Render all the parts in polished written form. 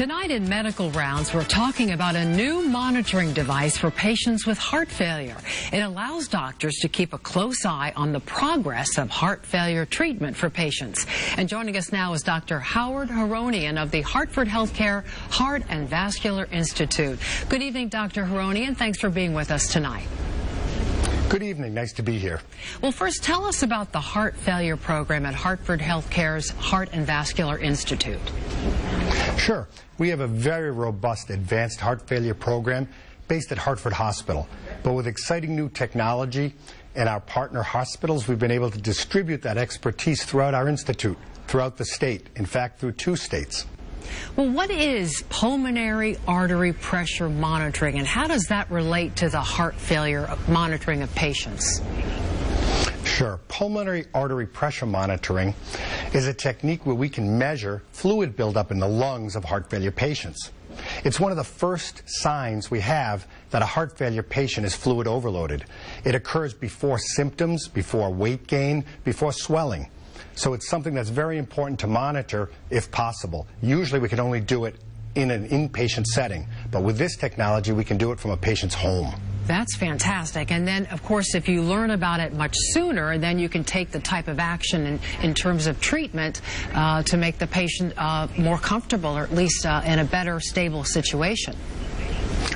Tonight in Medical Rounds, we're talking about a new monitoring device for patients with heart failure. It allows doctors to keep a close eye on the progress of heart failure treatment for patients. And joining us now is Dr. Haronian of the Hartford HealthCare Heart and Vascular Institute. Good evening, Dr. Haronian. Thanks for being with us tonight. Good evening. Nice to be here. Well, first, tell us about the heart failure program at Hartford HealthCare's Heart and Vascular Institute. Sure. We have a very robust advanced heart failure program based at Hartford Hospital. But with exciting new technology and our partner hospitals, we've been able to distribute that expertise throughout our institute, throughout the state, in fact, through 2 states. Well, what is pulmonary artery pressure monitoring, and how does that relate to the heart failure monitoring of patients? Sure. Pulmonary artery pressure monitoring is a technique where we can measure fluid buildup in the lungs of heart failure patients. It's one of the first signs we have that a heart failure patient is fluid overloaded. It occurs before symptoms, before weight gain, before swelling. So it's something that's very important to monitor if possible. Usually we can only do it in an inpatient setting, but with this technology we can do it from a patient's home. That's fantastic. And then, of course, if you learn about it much sooner, then you can take the type of action in terms of treatment to make the patient more comfortable, or at least in a better, stable situation.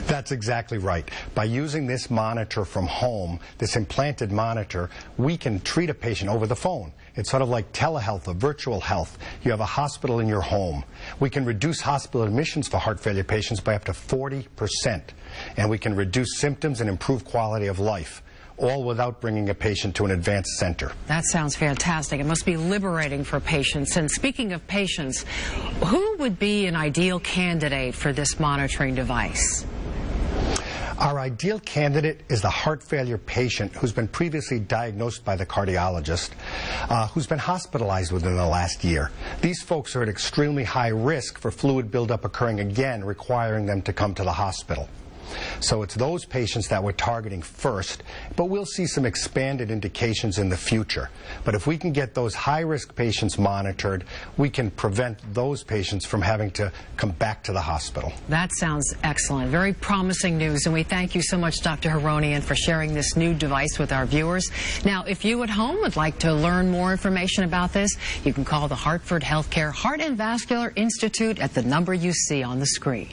That's exactly right. By using this monitor from home, this implanted monitor, we can treat a patient over the phone. It's sort of like telehealth or virtual health. You have a hospital in your home. We can reduce hospital admissions for heart failure patients by up to 40%. And we can reduce symptoms and improve quality of life, all without bringing a patient to an advanced center. That sounds fantastic. It must be liberating for patients. And speaking of patients, who would be an ideal candidate for this monitoring device? Our ideal candidate is the heart failure patient who's been previously diagnosed by the cardiologist, who's been hospitalized within the last year. These folks are at extremely high risk for fluid buildup occurring again, requiring them to come to the hospital. So it's those patients that we're targeting first, but we'll see some expanded indications in the future. But if we can get those high-risk patients monitored, we can prevent those patients from having to come back to the hospital. That sounds excellent. Very promising news, and we thank you so much, Dr. Haronian, for sharing this new device with our viewers. Now, if you at home would like to learn more information about this, you can call the Hartford HealthCare Heart and Vascular Institute at the number you see on the screen.